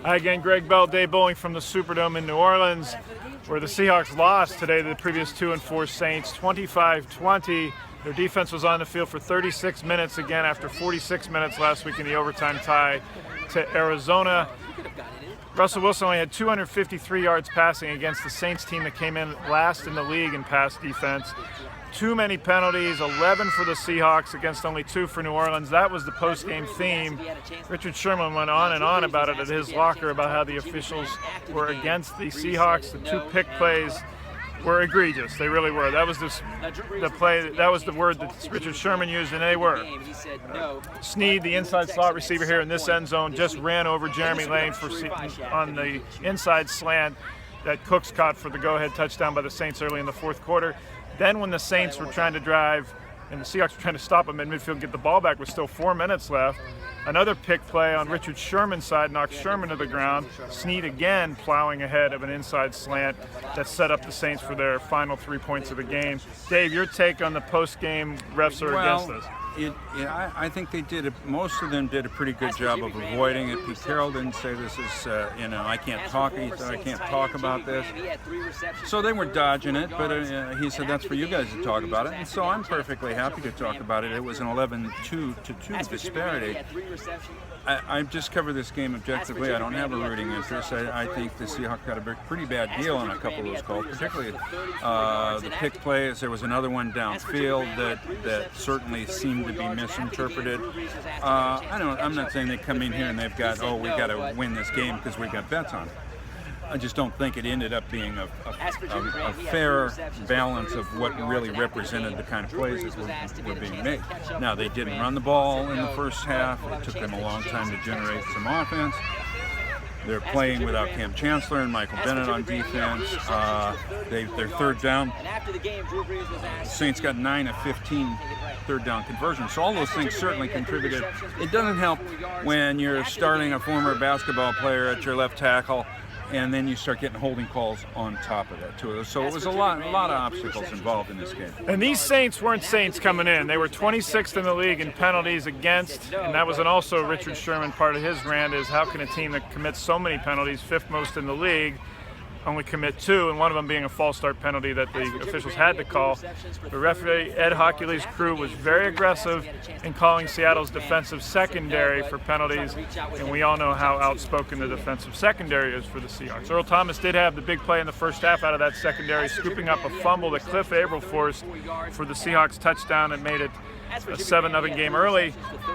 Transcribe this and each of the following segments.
Hi again, Greg Bell, Dave Boling from the Superdome in New Orleans, where the Seahawks lost today to the previous 2-4 Saints, 25-20. Their defense was on the field for 36 minutes again after 46 minutes last week in the overtime tie to Arizona. Russell Wilson only had 253 yards passing against the Saints team that came in last in the league in pass defense. Too many penalties, 11 for the Seahawks against only 2 for New Orleans. That was the post-game theme. Richard Sherman went on and on about it at his locker about how the officials were against the Seahawks. The 2 pick plays were egregious. They really were. That was the play. That was the word that Richard Sherman used, and they were. Snead, the inside slot receiver here in this end zone, just ran over Jeremy Lane on the inside slant that Cooks caught for the go-ahead touchdown by the Saints early in the fourth quarter. Then when the Saints were trying to drive and the Seahawks were trying to stop them in midfield, get the ball back with still 4 minutes left, another pick play on Richard Sherman's side knocked Sherman to the ground. Snead again plowing ahead of an inside slant that set up the Saints for their final 3 points of the game. Dave, your take on the post-game refs are against us. I think they did. Most of them did a pretty good job of avoiding it. Pete Carroll didn't say this is, I can't talk. He said I can't talk about this. So they were dodging it, but he said that's for you guys to talk about it. And so I'm perfectly happy to talk about it. It was an 11-2 disparity. I've just covered this game objectively. I don't have a rooting interest. I think the Seahawks got a pretty bad deal on a couple of those calls, particularly the pick plays. There was another one downfield that certainly seemed to be misinterpreted. I'm not saying they come in here and they've got, we got to win this game because we got bets on it. I just don't think it ended up being a fair balance of what really represented the kind of plays that were being made. Now, they didn't run the ball in the first half. It took them a long time to generate some offense. They're playing without Cam Chancellor and Michael Bennett on defense. They're third down. The Saints got 9 of 15 third down conversions. So all those things certainly contributed. It doesn't help when you're starting a former basketball player at your left tackle, and then you start getting holding calls on top of that too. So it was a lot of obstacles involved in this game. And these Saints weren't Saints coming in. They were 26th in the league in penalties against, and that was also Richard Sherman part of his rant is how can a team that commits so many penalties, 5th most in the league, only commit 2, and one of them being a false start penalty that the officials had to call. The referee, Ed Hockley's crew, was very aggressive in calling Seattle's defensive secondary for penalties, and we all know how outspoken the defensive secondary is for the Seahawks. Earl Thomas did have the big play in the first half out of that secondary, scooping up a fumble that Cliff Averill forced for the Seahawks touchdown and made it a 7-0 game early.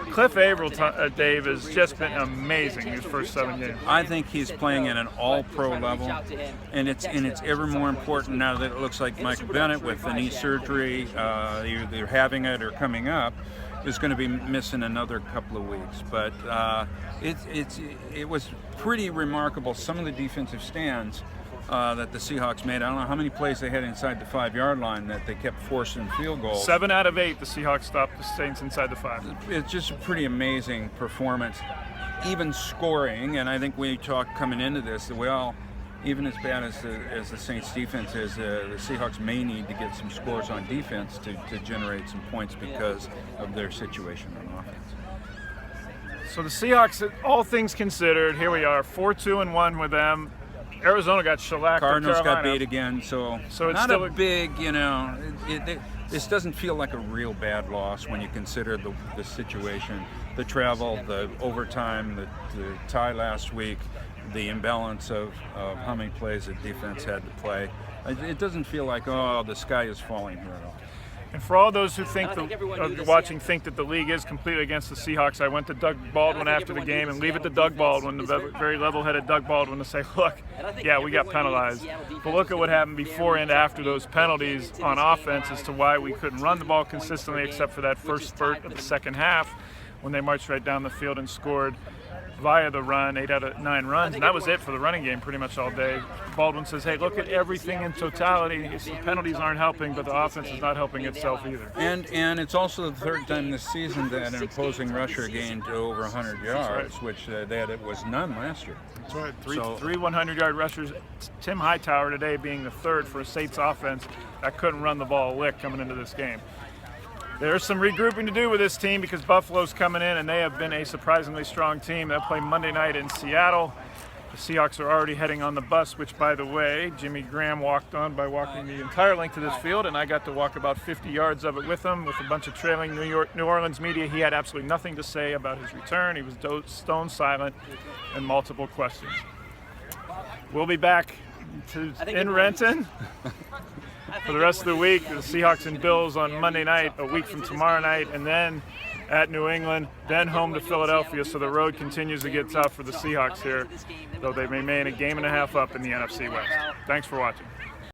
Cliff Averill, Dave, has just been amazing his first 7 games. I think he's playing at an all-pro level, and it's ever more important now that it looks like Michael Bennett with the knee surgery, either having it or coming up, is going to be missing another couple of weeks. But it was pretty remarkable. Some of the defensive stands that the Seahawks made. I don't know how many plays they had inside the 5-yard line that they kept forcing field goals. 7 out of 8, the Seahawks stopped the Saints inside the 5. It's just a pretty amazing performance. Even scoring, and I think we talked coming into this, even as bad as the Saints defense is, the Seahawks may need to get some scores on defense to generate some points because of their situation on offense. So the Seahawks, all things considered, here we are, 4-2-1 with them. Arizona got shellacked. Cardinals got beat again, so it's not still a big, this doesn't feel like a real bad loss when you consider the situation, the travel, the overtime, the tie last week, the imbalance of how many plays the defense had to play. It doesn't feel like, the sky is falling here at all. And for all those who think think that the league is completely against the Seahawks, I went to Doug Baldwin after the game, and leave it to Doug Baldwin, the very level-headed Doug Baldwin, to say, look, yeah, we got penalized, but look at what happened before and after those penalties on offense as to why we couldn't run the ball consistently except for that first spurt of the second half when they marched right down the field and scored via the run, 8 out of 9 runs, and that was it for the running game pretty much all day. Baldwin says, hey, look at everything in totality. The penalties aren't helping, but the offense is not helping itself either. And it's also the third time this season that an opposing rusher gained over 100 yards, right, which it was none last year. That's right, three 100-yard rushers. Tim Hightower today being the third for a Saints offense that couldn't run the ball a lick coming into this game. There's some regrouping to do with this team because Buffalo's coming in, and they have been a surprisingly strong team. They'll play Monday night in Seattle. The Seahawks are already heading on the bus, which, by the way, Jimmy Graham walked on by walking the entire length of this field, and I got to walk about 50 yards of it with him with a bunch of trailing New Orleans media. He had absolutely nothing to say about his return. He was stone silent and multiple questions. We'll be back in Renton for the rest of the week. The Seahawks and Bills on Monday night, a week from tomorrow night, and then at New England, then home to Philadelphia. So the road continues to get tough for the Seahawks here, though they remain a game and a half up in the NFC West. Thanks for watching.